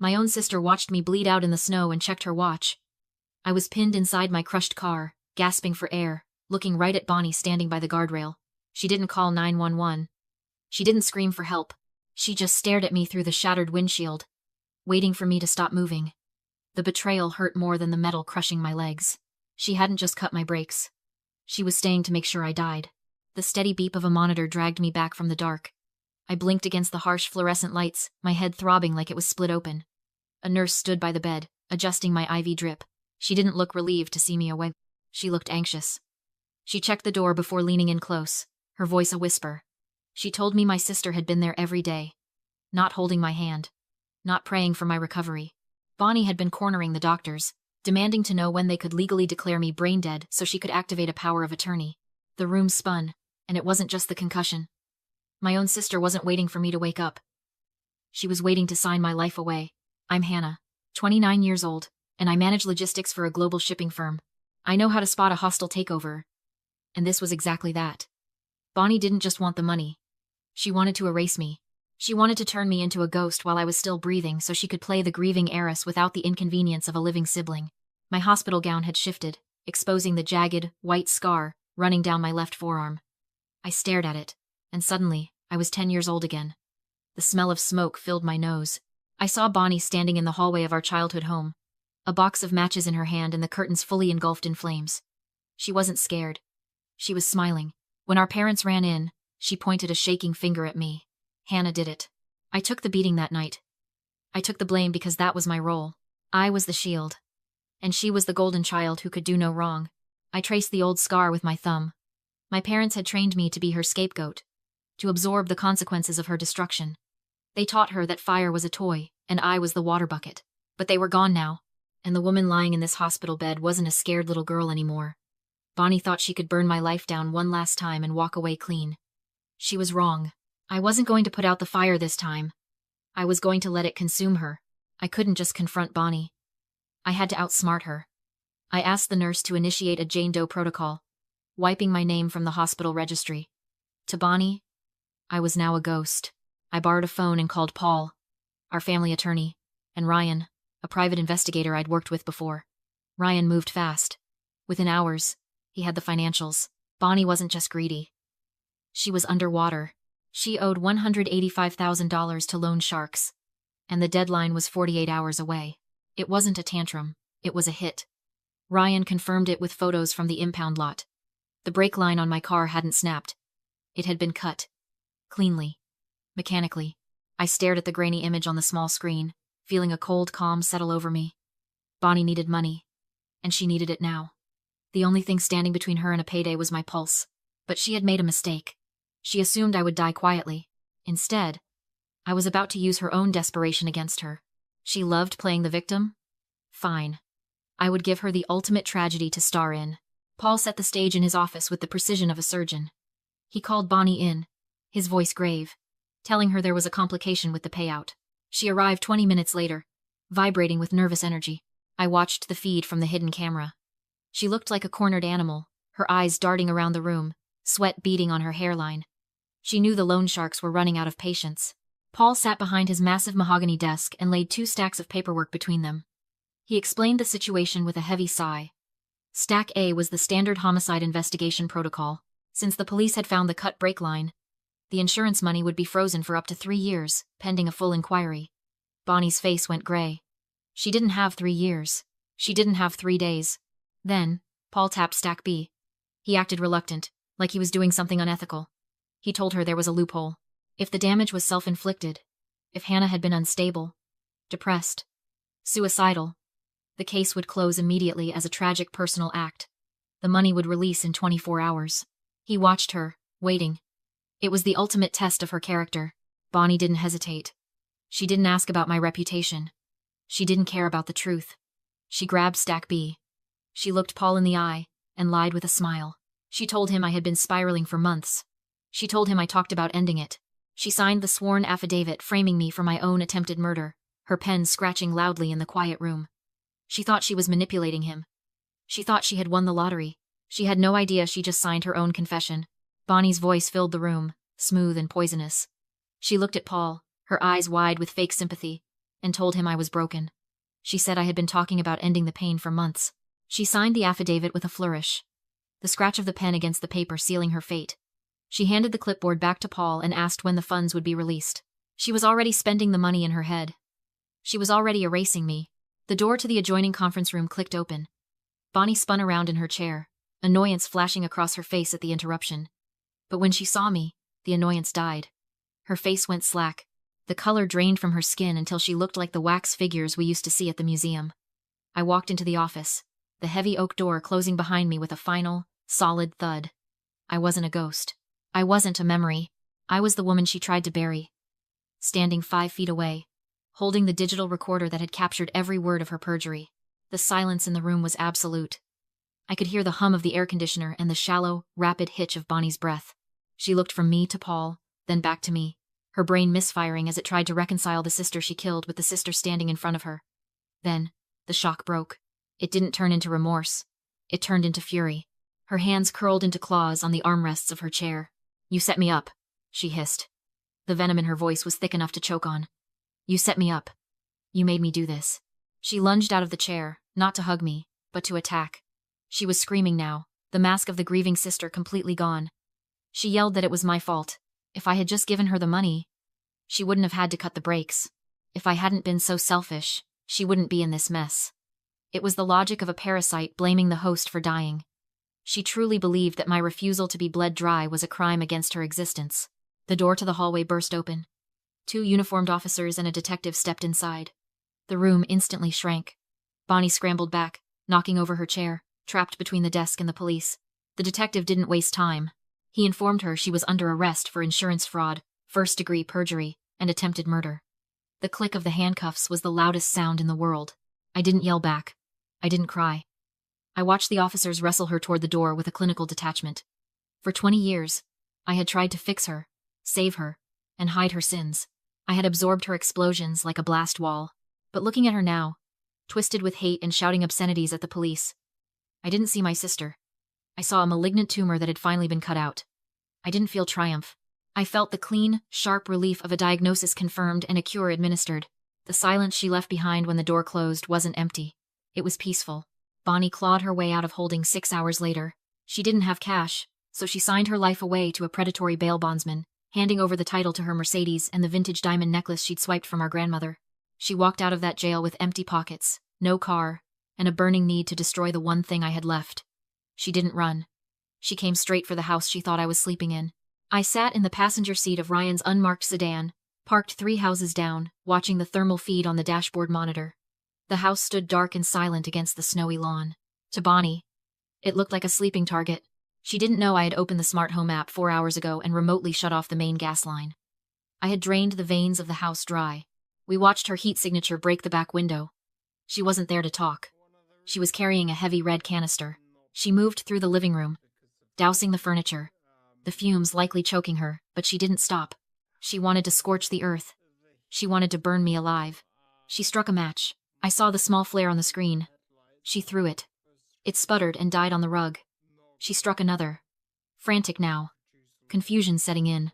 My own sister watched me bleed out in the snow and checked her watch. I was pinned inside my crushed car, gasping for air, looking right at Bonnie standing by the guardrail. She didn't call 911. She didn't scream for help. She just stared at me through the shattered windshield, waiting for me to stop moving. The betrayal hurt more than the metal crushing my legs. She hadn't just cut my brakes. She was staying to make sure I died. The steady beep of a monitor dragged me back from the dark. I blinked against the harsh fluorescent lights, my head throbbing like it was split open. A nurse stood by the bed, adjusting my IV drip. She didn't look relieved to see me awake. She looked anxious. She checked the door before leaning in close, her voice a whisper. She told me my sister had been there every day, not holding my hand, not praying for my recovery. Bonnie had been cornering the doctors, demanding to know when they could legally declare me brain dead so she could activate a power of attorney. The room spun, and it wasn't just the concussion. My own sister wasn't waiting for me to wake up. She was waiting to sign my life away. I'm Hannah, 29 years old, and I manage logistics for a global shipping firm. I know how to spot a hostile takeover. And this was exactly that. Bonnie didn't just want the money. She wanted to erase me. She wanted to turn me into a ghost while I was still breathing so she could play the grieving heiress without the inconvenience of a living sibling. My hospital gown had shifted, exposing the jagged, white scar running down my left forearm. I stared at it, and suddenly, I was 10 years old again. The smell of smoke filled my nose. I saw Bonnie standing in the hallway of our childhood home, a box of matches in her hand and the curtains fully engulfed in flames. She wasn't scared. She was smiling. When our parents ran in, she pointed a shaking finger at me. Hannah did it. I took the beating that night. I took the blame because that was my role. I was the shield. And she was the golden child who could do no wrong. I traced the old scar with my thumb. My parents had trained me to be her scapegoat, to absorb the consequences of her destruction. They taught her that fire was a toy, and I was the water bucket. But they were gone now, and the woman lying in this hospital bed wasn't a scared little girl anymore. Bonnie thought she could burn my life down one last time and walk away clean. She was wrong. I wasn't going to put out the fire this time. I was going to let it consume her. I couldn't just confront Bonnie. I had to outsmart her. I asked the nurse to initiate a Jane Doe protocol, wiping my name from the hospital registry. To Bonnie, I was now a ghost. I borrowed a phone and called Paul, our family attorney, and Ryan, a private investigator I'd worked with before. Ryan moved fast. Within hours, he had the financials. Bonnie wasn't just greedy. She was underwater. She owed $185,000 to loan sharks, and the deadline was 48 hours away. It wasn't a tantrum, it was a hit. Ryan confirmed it with photos from the impound lot. The brake line on my car hadn't snapped. It had been cut. Cleanly. Mechanically. I stared at the grainy image on the small screen, feeling a cold calm settle over me. Bonnie needed money, and she needed it now. The only thing standing between her and a payday was my pulse. But she had made a mistake. She assumed I would die quietly. Instead, I was about to use her own desperation against her. She loved playing the victim? Fine. I would give her the ultimate tragedy to star in. Paul set the stage in his office with the precision of a surgeon. He called Bonnie in, his voice grave, telling her there was a complication with the payout. She arrived 20 minutes later, vibrating with nervous energy. I watched the feed from the hidden camera. She looked like a cornered animal, her eyes darting around the room, sweat beading on her hairline. She knew the loan sharks were running out of patience. Paul sat behind his massive mahogany desk and laid 2 stacks of paperwork between them. He explained the situation with a heavy sigh. Stack A was the standard homicide investigation protocol. Since the police had found the cut brake line, the insurance money would be frozen for up to 3 years, pending a full inquiry. Bonnie's face went gray. She didn't have 3 years. She didn't have 3 days. Then, Paul tapped Stack B. He acted reluctant, like he was doing something unethical. He told her there was a loophole. If the damage was self-inflicted, if Hannah had been unstable, depressed, suicidal, the case would close immediately as a tragic personal act. The money would release in 24 hours. He watched her, waiting. It was the ultimate test of her character. Bonnie didn't hesitate. She didn't ask about my reputation. She didn't care about the truth. She grabbed Stack B. She looked Paul in the eye and lied with a smile. She told him I had been spiraling for months. She told him I talked about ending it. She signed the sworn affidavit framing me for my own attempted murder, her pen scratching loudly in the quiet room. She thought she was manipulating him. She thought she had won the lottery. She had no idea she just signed her own confession. Bonnie's voice filled the room, smooth and poisonous. She looked at Paul, her eyes wide with fake sympathy. and told him I was broken. She said I had been talking about ending the pain for months. She signed the affidavit with a flourish, the scratch of the pen against the paper sealing her fate. She handed the clipboard back to Paul and asked when the funds would be released. She was already spending the money in her head. She was already erasing me. The door to the adjoining conference room clicked open. Bonnie spun around in her chair, annoyance flashing across her face at the interruption. But when she saw me, the annoyance died. Her face went slack. The color drained from her skin until she looked like the wax figures we used to see at the museum. I walked into the office, the heavy oak door closing behind me with a final, solid thud. I wasn't a ghost. I wasn't a memory. I was the woman she tried to bury. Standing 5 feet away, holding the digital recorder that had captured every word of her perjury. The silence in the room was absolute. I could hear the hum of the air conditioner and the shallow, rapid hitch of Bonnie's breath. She looked from me to Paul, then back to me, her brain misfiring as it tried to reconcile the sister she killed with the sister standing in front of her. Then, the shock broke. It didn't turn into remorse. It turned into fury. Her hands curled into claws on the armrests of her chair. "You set me up," she hissed. The venom in her voice was thick enough to choke on. "You set me up. You made me do this." She lunged out of the chair, not to hug me, but to attack. She was screaming now, the mask of the grieving sister completely gone. She yelled that it was my fault. If I had just given her the money, she wouldn't have had to cut the brakes. If I hadn't been so selfish, she wouldn't be in this mess. It was the logic of a parasite blaming the host for dying. She truly believed that my refusal to be bled dry was a crime against her existence. The door to the hallway burst open. 2 uniformed officers and a detective stepped inside. The room instantly shrank. Bonnie scrambled back, knocking over her chair, trapped between the desk and the police. The detective didn't waste time. He informed her she was under arrest for insurance fraud, first-degree perjury, and attempted murder. The click of the handcuffs was the loudest sound in the world. I didn't yell back. I didn't cry. I watched the officers wrestle her toward the door with a clinical detachment. For 20 years, I had tried to fix her, save her, and hide her sins. I had absorbed her explosions like a blast wall. But looking at her now, twisted with hate and shouting obscenities at the police, I didn't see my sister. I saw a malignant tumor that had finally been cut out. I didn't feel triumph. I felt the clean, sharp relief of a diagnosis confirmed and a cure administered. The silence she left behind when the door closed wasn't empty. It was peaceful. Bonnie clawed her way out of holding 6 hours later. She didn't have cash, so she signed her life away to a predatory bail bondsman, handing over the title to her Mercedes and the vintage diamond necklace she'd swiped from our grandmother. She walked out of that jail with empty pockets, no car, and a burning need to destroy the one thing I had left. She didn't run. She came straight for the house she thought I was sleeping in. I sat in the passenger seat of Ryan's unmarked sedan, parked 3 houses down, watching the thermal feed on the dashboard monitor. The house stood dark and silent against the snowy lawn. To Bonnie, it looked like a sleeping target. She didn't know I had opened the smart home app 4 hours ago and remotely shut off the main gas line. I had drained the veins of the house dry. We watched her heat signature break the back window. She wasn't there to talk. She was carrying a heavy red canister. She moved through the living room, dousing the furniture, the fumes likely choking her, but she didn't stop. She wanted to scorch the earth. She wanted to burn me alive. She struck a match. I saw the small flare on the screen. She threw it. It sputtered and died on the rug. She struck another. Frantic now. Confusion setting in.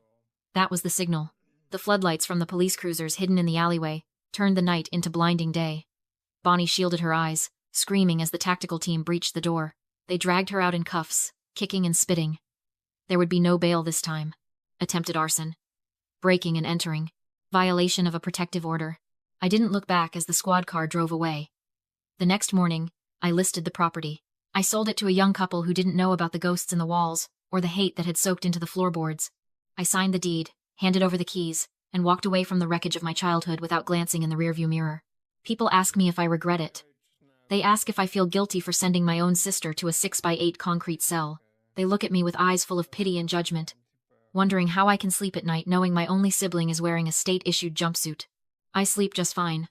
That was the signal. The floodlights from the police cruisers hidden in the alleyway turned the night into blinding day. Bonnie shielded her eyes, screaming as the tactical team breached the door. They dragged her out in cuffs, kicking and spitting. There would be no bail this time. Attempted arson. Breaking and entering. Violation of a protective order. I didn't look back as the squad car drove away. The next morning, I listed the property. I sold it to a young couple who didn't know about the ghosts in the walls or the hate that had soaked into the floorboards. I signed the deed, handed over the keys, and walked away from the wreckage of my childhood without glancing in the rearview mirror. People ask me if I regret it. They ask if I feel guilty for sending my own sister to a 6x8 concrete cell. They look at me with eyes full of pity and judgment, wondering how I can sleep at night knowing my only sibling is wearing a state-issued jumpsuit. I sleep just fine.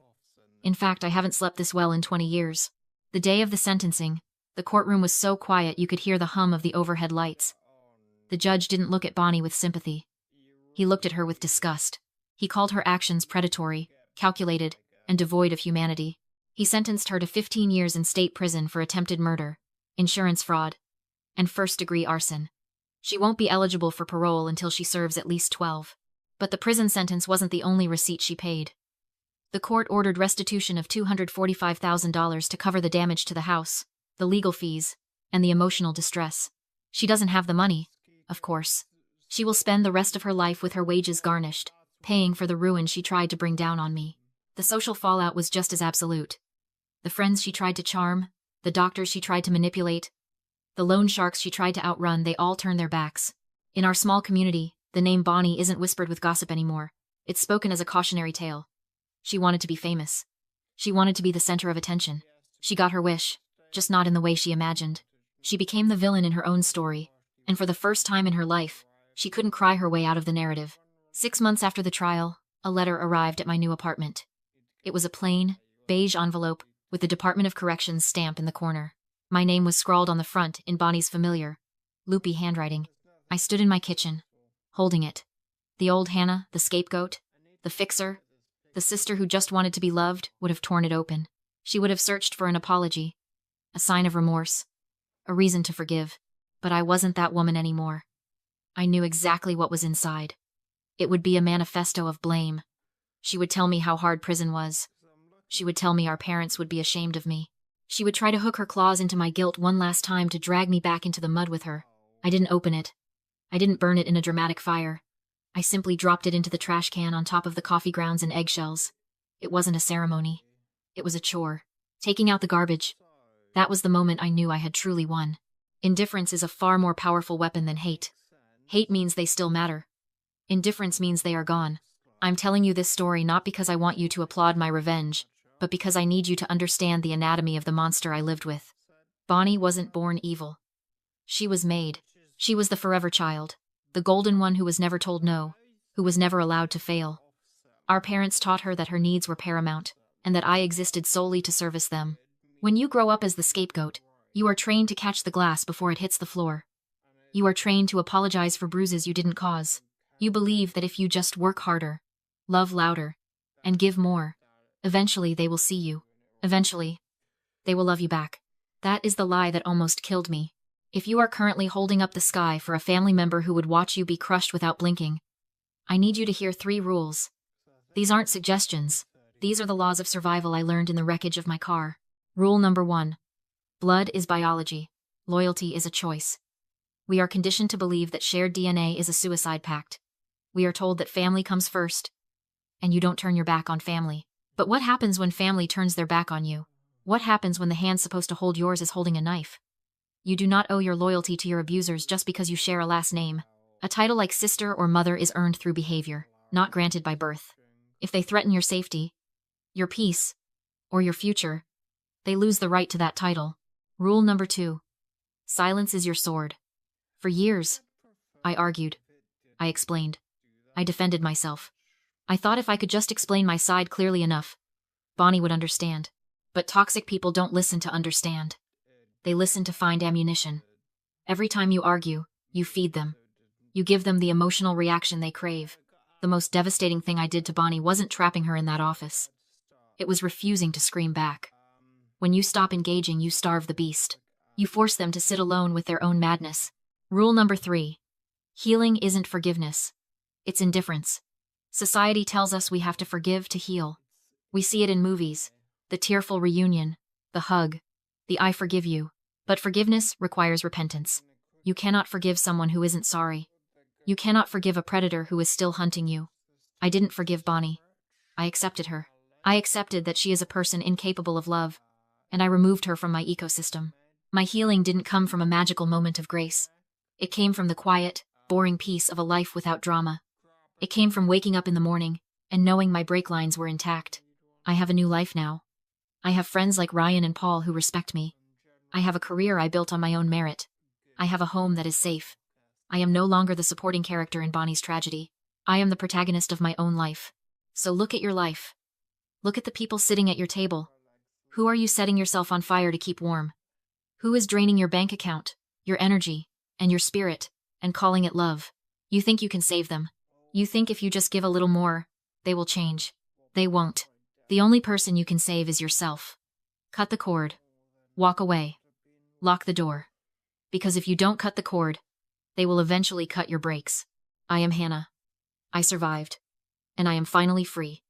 In fact, I haven't slept this well in 20 years. The day of the sentencing, the courtroom was so quiet you could hear the hum of the overhead lights. The judge didn't look at Bonnie with sympathy. He looked at her with disgust. He called her actions predatory, calculated, and devoid of humanity. He sentenced her to 15 years in state prison for attempted murder, insurance fraud, and first-degree arson. She won't be eligible for parole until she serves at least 12. But the prison sentence wasn't the only receipt she paid. The court ordered restitution of $245,000 to cover the damage to the house, the legal fees, and the emotional distress. She doesn't have the money, of course. She will spend the rest of her life with her wages garnished, paying for the ruin she tried to bring down on me. The social fallout was just as absolute. The friends she tried to charm, the doctors she tried to manipulate, the loan sharks she tried to outrun, they all turned their backs. In our small community, the name Bonnie isn't whispered with gossip anymore. It's spoken as a cautionary tale. She wanted to be famous. She wanted to be the center of attention. She got her wish, just not in the way she imagined. She became the villain in her own story, and for the first time in her life, she couldn't cry her way out of the narrative. 6 months after the trial, a letter arrived at my new apartment. It was a plain, beige envelope with the Department of Corrections stamp in the corner. My name was scrawled on the front in Bonnie's familiar, loopy handwriting. I stood in my kitchen, holding it. The old Hannah, the scapegoat, the fixer, the sister who just wanted to be loved, would have torn it open. She would have searched for an apology, a sign of remorse, a reason to forgive. But I wasn't that woman anymore. I knew exactly what was inside. It would be a manifesto of blame. She would tell me how hard prison was. She would tell me our parents would be ashamed of me. She would try to hook her claws into my guilt one last time to drag me back into the mud with her. I didn't open it. I didn't burn it in a dramatic fire. I simply dropped it into the trash can on top of the coffee grounds and eggshells. It wasn't a ceremony. It was a chore. Taking out the garbage. That was the moment I knew I had truly won. Indifference is a far more powerful weapon than hate. Hate means they still matter. Indifference means they are gone. I'm telling you this story not because I want you to applaud my revenge, but because I need you to understand the anatomy of the monster I lived with. Bonnie wasn't born evil. She was made. She was the forever child, the golden one who was never told no, who was never allowed to fail. Our parents taught her that her needs were paramount, and that I existed solely to service them. When you grow up as the scapegoat, you are trained to catch the glass before it hits the floor. You are trained to apologize for bruises you didn't cause. You believe that if you just work harder, love louder, and give more, eventually they will see you. Eventually, they will love you back. That is the lie that almost killed me. If you are currently holding up the sky for a family member who would watch you be crushed without blinking, I need you to hear 3 rules. These aren't suggestions. These are the laws of survival I learned in the wreckage of my car. Rule number 1. Blood is biology. Loyalty is a choice. We are conditioned to believe that shared DNA is a suicide pact. We are told that family comes first, and you don't turn your back on family. But what happens when family turns their back on you? What happens when the hand supposed to hold yours is holding a knife? You do not owe your loyalty to your abusers just because you share a last name. A title like sister or mother is earned through behavior, not granted by birth. If they threaten your safety, your peace, or your future, they lose the right to that title. Rule number 2. Silence is your sword. For years, I argued. I explained. I defended myself. I thought if I could just explain my side clearly enough, Bonnie would understand. But toxic people don't listen to understand. They listen to find ammunition. Every time you argue, you feed them. You give them the emotional reaction they crave. The most devastating thing I did to Bonnie wasn't trapping her in that office. It was refusing to scream back. When you stop engaging, you starve the beast. You force them to sit alone with their own madness. Rule number 3. Healing isn't forgiveness. It's indifference. Society tells us we have to forgive to heal. We see it in movies. The tearful reunion, the hug, the I forgive you. But forgiveness requires repentance. You cannot forgive someone who isn't sorry. You cannot forgive a predator who is still hunting you. I didn't forgive Bonnie. I accepted her. I accepted that she is a person incapable of love, and I removed her from my ecosystem. My healing didn't come from a magical moment of grace. It came from the quiet, boring peace of a life without drama. It came from waking up in the morning and knowing my brake lines were intact. I have a new life now. I have friends like Ryan and Paul who respect me. I have a career I built on my own merit. I have a home that is safe. I am no longer the supporting character in Bonnie's tragedy. I am the protagonist of my own life. So look at your life. Look at the people sitting at your table. Who are you setting yourself on fire to keep warm? Who is draining your bank account, your energy, and your spirit, and calling it love? You think you can save them. You think if you just give a little more, they will change. They won't. The only person you can save is yourself. Cut the cord. Walk away. Lock the door. Because if you don't cut the cord, they will eventually cut your brakes. I am Hannah. I survived. And I am finally free.